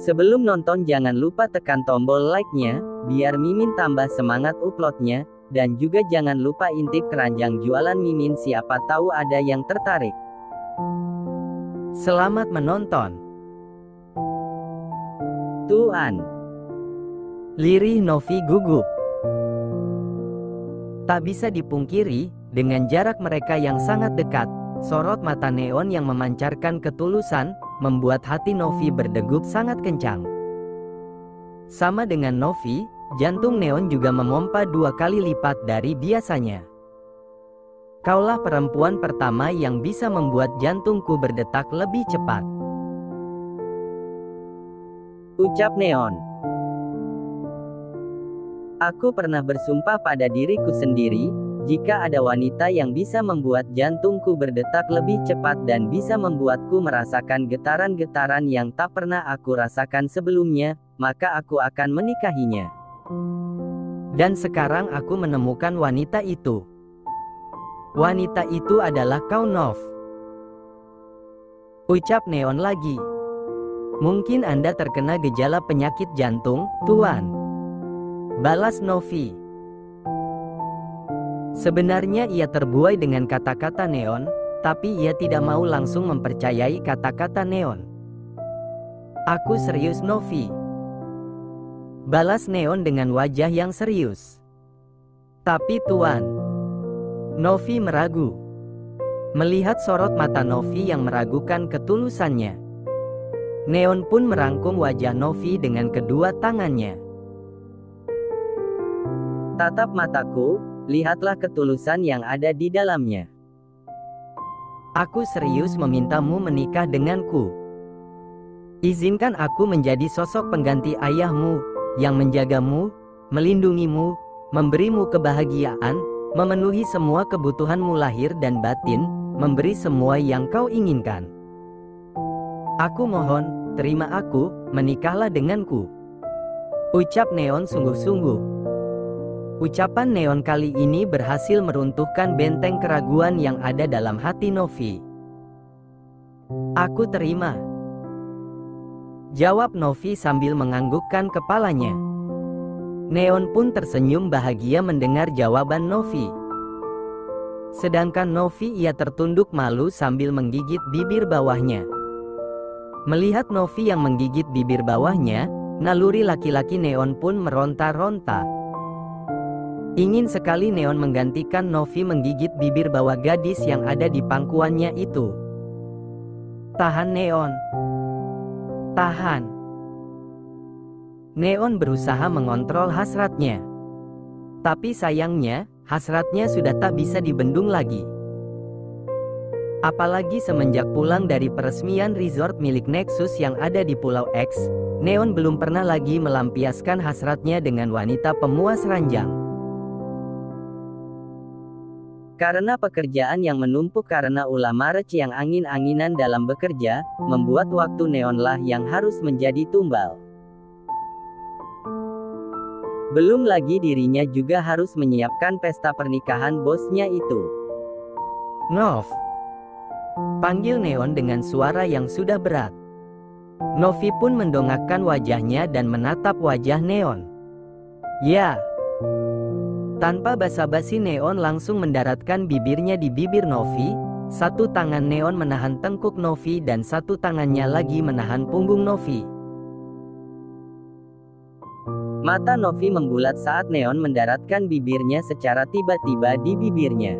Sebelum nonton jangan lupa tekan tombol like-nya, biar Mimin tambah semangat uploadnya, dan juga jangan lupa intip keranjang jualan Mimin siapa tahu ada yang tertarik. Selamat menonton. Tuan. Lirih Novi gugup. Tak bisa dipungkiri, dengan jarak mereka yang sangat dekat, sorot mata Neon yang memancarkan ketulusan, membuat hati Novi berdegup sangat kencang. Sama dengan Novi, jantung Neon juga memompa 2 kali lipat dari biasanya. Kaulah perempuan pertama yang bisa membuat jantungku berdetak lebih cepat. Ucap Neon. Aku pernah bersumpah pada diriku sendiri, jika ada wanita yang bisa membuat jantungku berdetak lebih cepat dan bisa membuatku merasakan getaran-getaran yang tak pernah aku rasakan sebelumnya, maka aku akan menikahinya. Dan sekarang aku menemukan wanita itu. Wanita itu adalah kau, Nov. Ucap Neon lagi. Mungkin Anda terkena gejala penyakit jantung, Tuan. Balas Novi. Sebenarnya ia terbuai dengan kata-kata Neon, tapi ia tidak mau langsung mempercayai kata-kata Neon. Aku serius, Novi. Balas Neon dengan wajah yang serius. Tapi Tuan. Novi meragu. Melihat sorot mata Novi yang meragukan ketulusannya, Neon pun merangkum wajah Novi dengan kedua tangannya. Tatap mataku, lihatlah ketulusan yang ada di dalamnya. Aku serius memintamu menikah denganku. Izinkan aku menjadi sosok pengganti ayahmu, yang menjagamu, melindungimu, memberimu kebahagiaan, memenuhi semua kebutuhanmu lahir dan batin, memberi semua yang kau inginkan. Aku mohon, terima aku, menikahlah denganku. Ucap Neon sungguh-sungguh. Ucapan Neon kali ini berhasil meruntuhkan benteng keraguan yang ada dalam hati Novi. Aku terima. Jawab Novi sambil menganggukkan kepalanya. Neon pun tersenyum bahagia mendengar jawaban Novi. Sedangkan Novi ia tertunduk malu sambil menggigit bibir bawahnya. Melihat Novi yang menggigit bibir bawahnya, naluri laki-laki Neon pun meronta-ronta. Ingin sekali Neon menggantikan Novi menggigit bibir bawah gadis yang ada di pangkuannya itu. Tahan Neon. Tahan. Neon berusaha mengontrol hasratnya. Tapi sayangnya, hasratnya sudah tak bisa dibendung lagi. Apalagi semenjak pulang dari peresmian resort milik Nexus yang ada di Pulau X, Neon belum pernah lagi melampiaskan hasratnya dengan wanita pemuas ranjang. Karena pekerjaan yang menumpuk karena ulah March yang angin-anginan dalam bekerja, membuat waktu Neonlah yang harus menjadi tumbal. Belum lagi dirinya juga harus menyiapkan pesta pernikahan bosnya itu. Nov. Panggil Neon dengan suara yang sudah berat. Novi pun mendongakkan wajahnya dan menatap wajah Neon. Ya. Tanpa basa-basi Neon langsung mendaratkan bibirnya di bibir Novi, satu tangan Neon menahan tengkuk Novi dan satu tangannya lagi menahan punggung Novi. Mata Novi membulat saat Neon mendaratkan bibirnya secara tiba-tiba di bibirnya.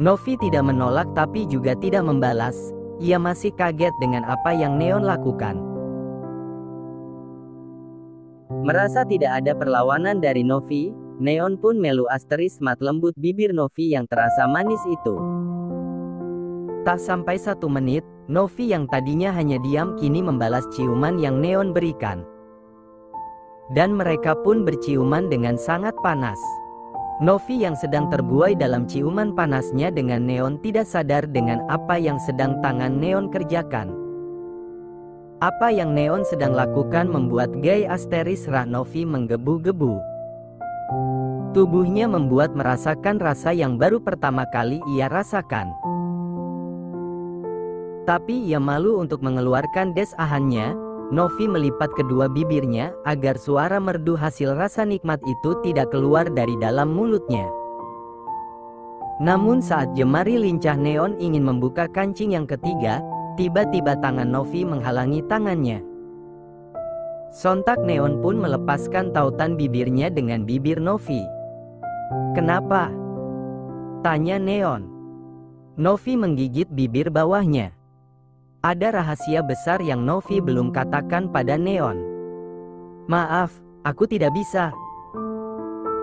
Novi tidak menolak tapi juga tidak membalas, ia masih kaget dengan apa yang Neon lakukan. Merasa tidak ada perlawanan dari Novi, Neon pun melu asteris mat lembut bibir Novi yang terasa manis itu. Tak sampai 1 menit, Novi yang tadinya hanya diam kini membalas ciuman yang Neon berikan. Dan mereka pun berciuman dengan sangat panas. Novi yang sedang terbuai dalam ciuman panasnya dengan Neon tidak sadar dengan apa yang sedang tangan Neon kerjakan. Apa yang Neon sedang lakukan membuat gay asteris Novi menggebu-gebu. Tubuhnya membuat merasakan rasa yang baru pertama kali ia rasakan. Tapi ia malu untuk mengeluarkan des-ahannya. Novi melipat kedua bibirnya agar suara merdu hasil rasa nikmat itu tidak keluar dari dalam mulutnya. Namun saat jemari lincah Neon ingin membuka kancing yang ketiga, tiba-tiba tangan Novi menghalangi tangannya. Sontak Neon pun melepaskan tautan bibirnya dengan bibir Novi. "Kenapa?" tanya Neon. Novi menggigit bibir bawahnya. Ada rahasia besar yang Novi belum katakan pada Neon. "Maaf, aku tidak bisa,"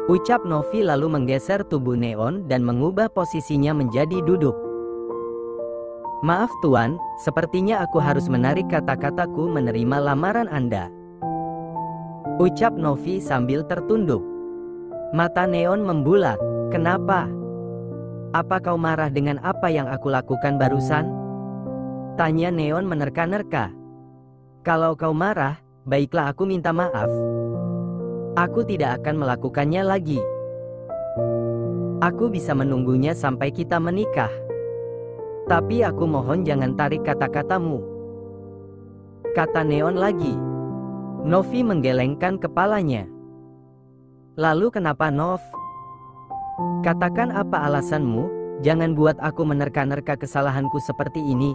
ucap Novi lalu menggeser tubuh Neon dan mengubah posisinya menjadi duduk. "Maaf Tuan, sepertinya aku harus menarik kata-kataku menerima lamaran Anda," ucap Novi sambil tertunduk. Mata Neon membulat. "Kenapa? Apa kau marah dengan apa yang aku lakukan barusan?" tanya Neon menerka-nerka. "Kalau kau marah, baiklah aku minta maaf. Aku tidak akan melakukannya lagi. Aku bisa menunggunya sampai kita menikah. Tapi aku mohon jangan tarik kata-katamu," kata Neon lagi. Novi menggelengkan kepalanya. "Lalu kenapa Nov? Katakan apa alasanmu, jangan buat aku menerka-nerka kesalahanku seperti ini,"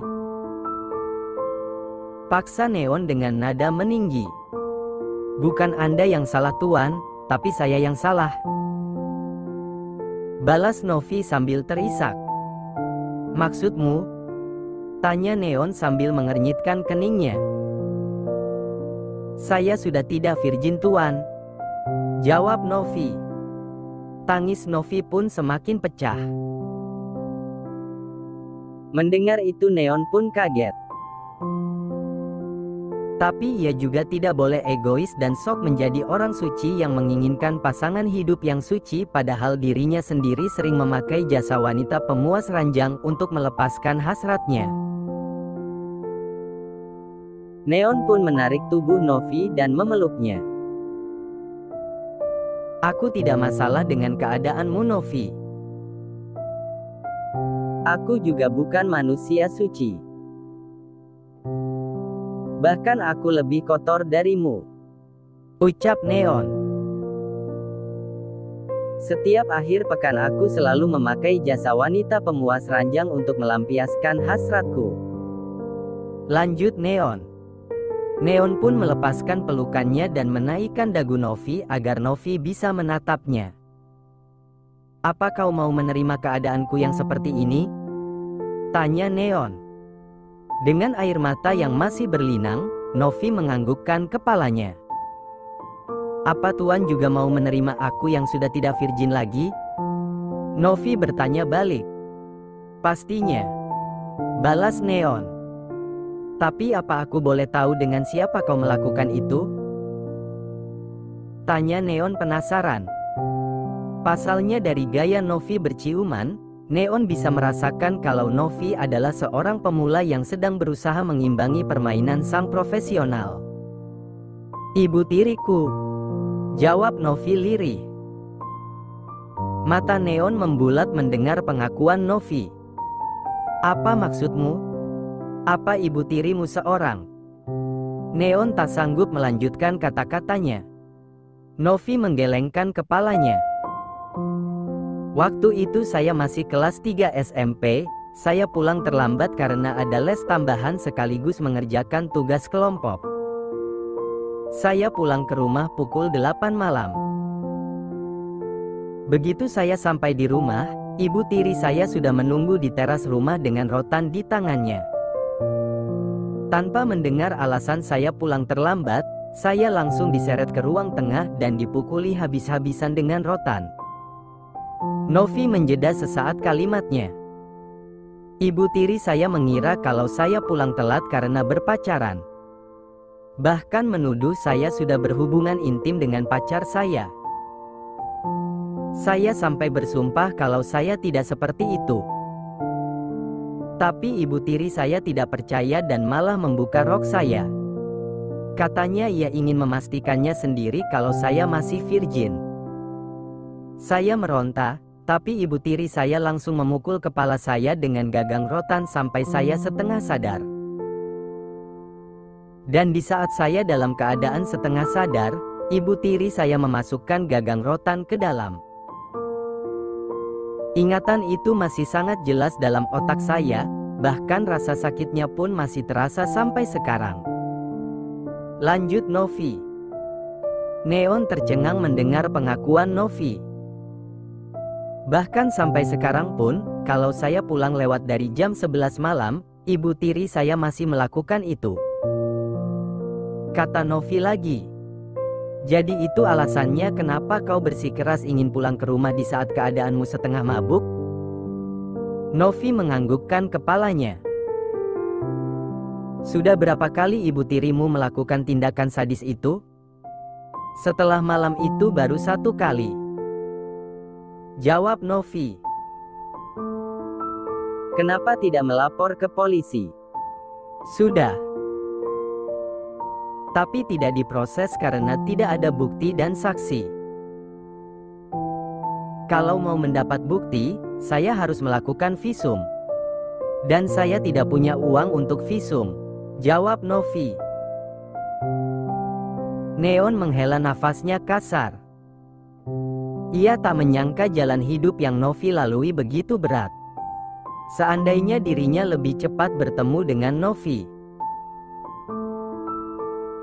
paksa Neon dengan nada meninggi. "Bukan Anda yang salah Tuan, tapi saya yang salah," balas Novi sambil terisak. "Maksudmu?" tanya Neon sambil mengernyitkan keningnya. "Saya sudah tidak virgin Tuan," jawab Novi. Tangis Novi pun semakin pecah. Mendengar itu Neon pun kaget. Tapi ia juga tidak boleh egois dan sok menjadi orang suci yang menginginkan pasangan hidup yang suci, padahal dirinya sendiri sering memakai jasa wanita pemuas ranjang untuk melepaskan hasratnya. Neon pun menarik tubuh Novi dan memeluknya. "Aku tidak masalah dengan keadaanmu Novi. Aku juga bukan manusia suci. Bahkan aku lebih kotor darimu," ucap Neon. "Setiap akhir pekan aku selalu memakai jasa wanita pemuas ranjang untuk melampiaskan hasratku," lanjut Neon. Neon pun melepaskan pelukannya dan menaikkan dagu Novi agar Novi bisa menatapnya. "Apa kau mau menerima keadaanku yang seperti ini?" tanya Neon. Dengan air mata yang masih berlinang, Novi menganggukkan kepalanya. "Apa Tuan juga mau menerima aku yang sudah tidak virgin lagi?" Novi bertanya balik. "Pastinya," balas Neon. "Tapi apa aku boleh tahu dengan siapa kau melakukan itu?" tanya Neon penasaran. Pasalnya dari gaya Novi berciuman, Neon bisa merasakan kalau Novi adalah seorang pemula yang sedang berusaha mengimbangi permainan sang profesional. "Ibu tiriku," jawab Novi lirih. Mata Neon membulat mendengar pengakuan Novi. "Apa maksudmu? Apa ibu tirimu seorang?" Neon tak sanggup melanjutkan kata-katanya. Novi menggelengkan kepalanya. "Waktu itu saya masih kelas 3 SMP, saya pulang terlambat karena ada les tambahan sekaligus mengerjakan tugas kelompok. Saya pulang ke rumah pukul 8 malam. Begitu saya sampai di rumah, ibu tiri saya sudah menunggu di teras rumah dengan rotan di tangannya. Tanpa mendengar alasan saya pulang terlambat, saya langsung diseret ke ruang tengah dan dipukuli habis-habisan dengan rotan." Novi menjeda sesaat kalimatnya. "Ibu tiri saya mengira kalau saya pulang telat karena berpacaran. Bahkan menuduh saya sudah berhubungan intim dengan pacar saya. Saya sampai bersumpah kalau saya tidak seperti itu. Tapi ibu tiri saya tidak percaya dan malah membuka rok saya. Katanya ia ingin memastikannya sendiri kalau saya masih virgin. Saya meronta, Tapi ibu tiri saya langsung memukul kepala saya dengan gagang rotan sampai saya setengah sadar. Dan di saat saya dalam keadaan setengah sadar, ibu tiri saya memasukkan gagang rotan ke dalam. Ingatan itu masih sangat jelas dalam otak saya, bahkan rasa sakitnya pun masih terasa sampai sekarang. Lanjut Novi. Neon tercengang mendengar pengakuan Novi. Bahkan sampai sekarang pun, kalau saya pulang lewat dari jam 11 malam, ibu tiri saya masih melakukan itu. Kata Novi lagi. Jadi itu alasannya kenapa kau bersikeras ingin pulang ke rumah di saat keadaanmu setengah mabuk? Novi menganggukkan kepalanya. Sudah berapa kali ibu tirimu melakukan tindakan sadis itu? Setelah malam itu baru 1 kali. Jawab Novi. Kenapa tidak melapor ke polisi? Sudah. Tapi tidak diproses karena tidak ada bukti dan saksi. Kalau mau mendapat bukti, saya harus melakukan visum. Dan saya tidak punya uang untuk visum. Jawab Novi. Neon menghela nafasnya kasar. Ia tak menyangka jalan hidup yang Novi lalui begitu berat. Seandainya dirinya lebih cepat bertemu dengan Novi.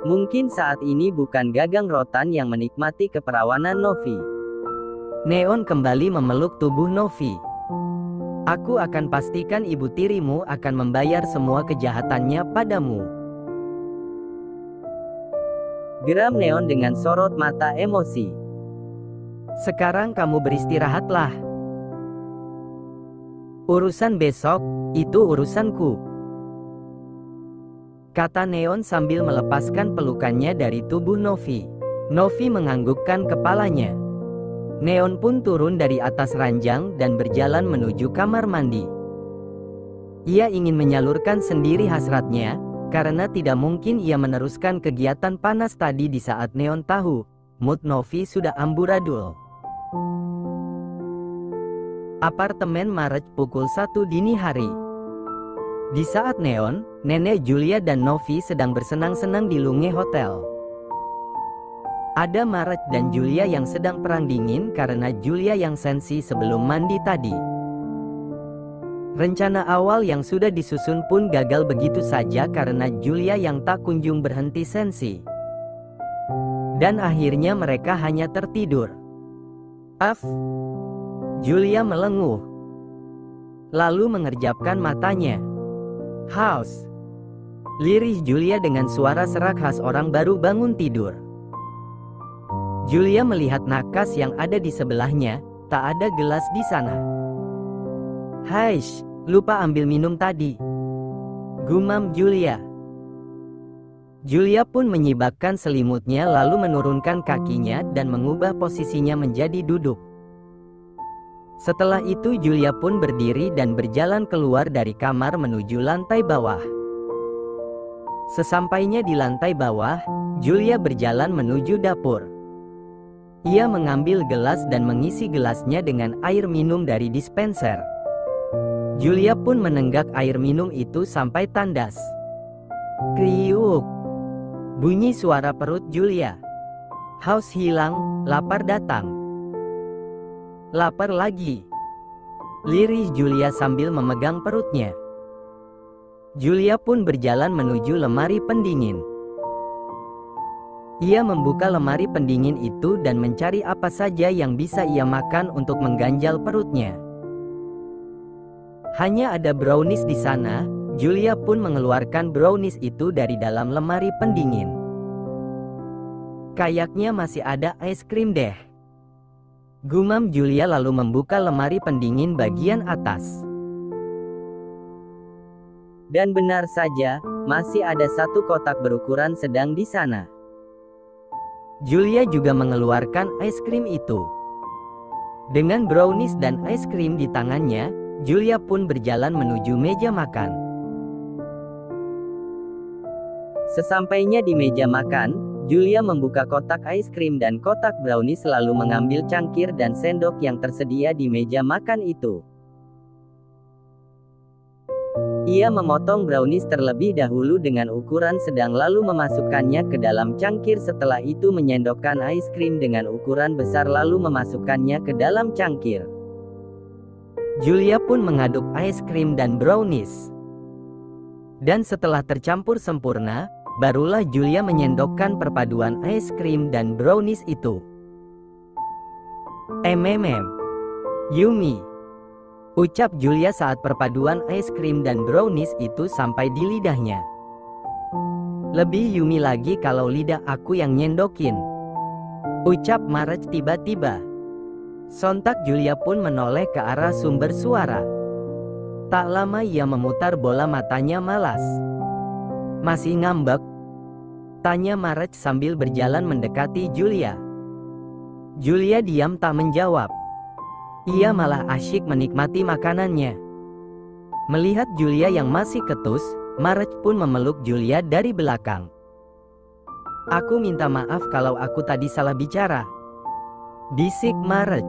Mungkin saat ini bukan gagang rotan yang menikmati keperawanan Novi. Neon kembali memeluk tubuh Novi. Aku akan pastikan ibu tirimu akan membayar semua kejahatannya padamu. Geram Neon dengan sorot mata emosi. Sekarang kamu beristirahatlah. Urusan besok, itu urusanku. Kata Neon sambil melepaskan pelukannya dari tubuh Novi. Novi menganggukkan kepalanya. Neon pun turun dari atas ranjang dan berjalan menuju kamar mandi. Ia ingin menyalurkan sendiri hasratnya, karena tidak mungkin ia meneruskan kegiatan panas tadi di saat Neon tahu mood Novi sudah amburadul. Apartemen Maret pukul 1 dini hari. Di saat Neon, Nenek Julia dan Novi sedang bersenang-senang di Lunge Hotel. Ada Maret dan Julia yang sedang perang dingin karena Julia yang sensi sebelum mandi tadi. Rencana awal yang sudah disusun pun gagal begitu saja karena Julia yang tak kunjung berhenti sensi. Dan akhirnya mereka hanya tertidur. Julia melenguh. Lalu mengerjapkan matanya. Haus. Lirih Julia dengan suara serak khas orang baru bangun tidur. Julia melihat nakas yang ada di sebelahnya, tak ada gelas di sana. Haish, lupa ambil minum tadi. Gumam Julia. Julia pun menyibakkan selimutnya lalu menurunkan kakinya dan mengubah posisinya menjadi duduk. Setelah itu Julia pun berdiri dan berjalan keluar dari kamar menuju lantai bawah. Sesampainya di lantai bawah, Julia berjalan menuju dapur. Ia mengambil gelas dan mengisi gelasnya dengan air minum dari dispenser. Julia pun menenggak air minum itu sampai tandas. Kriuk. Bunyi suara perut Julia. Haus hilang, lapar datang. Lapar lagi. Lirih Julia sambil memegang perutnya. Julia pun berjalan menuju lemari pendingin. Ia membuka lemari pendingin itu dan mencari apa saja yang bisa ia makan untuk mengganjal perutnya. Hanya ada brownies di sana. Julia pun mengeluarkan brownies itu dari dalam lemari pendingin. Kayaknya masih ada es krim deh. Gumam Julia lalu membuka lemari pendingin bagian atas. Dan benar saja, masih ada 1 kotak berukuran sedang di sana. Julia juga mengeluarkan es krim itu. Dengan brownies dan es krim di tangannya, Julia pun berjalan menuju meja makan. Sesampainya di meja makan, Julia membuka kotak es krim dan kotak brownies lalu mengambil cangkir dan sendok yang tersedia di meja makan itu. Ia memotong brownies terlebih dahulu dengan ukuran sedang lalu memasukkannya ke dalam cangkir, setelah itu menyendokkan es krim dengan ukuran besar lalu memasukkannya ke dalam cangkir. Julia pun mengaduk es krim dan brownies. Dan setelah tercampur sempurna, barulah Julia menyendokkan perpaduan es krim dan brownies itu. Yummy, ucap Julia saat perpaduan es krim dan brownies itu sampai di lidahnya. Lebih yummy lagi kalau lidah aku yang nyendokin, ucap Marge tiba-tiba. Sontak Julia pun menoleh ke arah sumber suara. Tak lama ia memutar bola matanya malas. Masih ngambek? Tanya Marge sambil berjalan mendekati Julia. Julia diam tak menjawab. Ia malah asyik menikmati makanannya. Melihat Julia yang masih ketus, Marge pun memeluk Julia dari belakang. Aku minta maaf kalau aku tadi salah bicara, bisik Marge.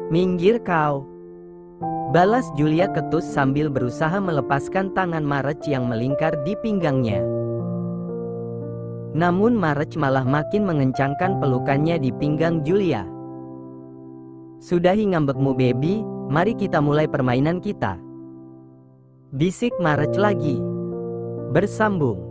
Minggir kau, balas Julia ketus sambil berusaha melepaskan tangan Marge yang melingkar di pinggangnya. Namun Marge malah makin mengencangkan pelukannya di pinggang Julia. Sudahi ngambekmu baby, mari kita mulai permainan kita, bisik Marge lagi. Bersambung.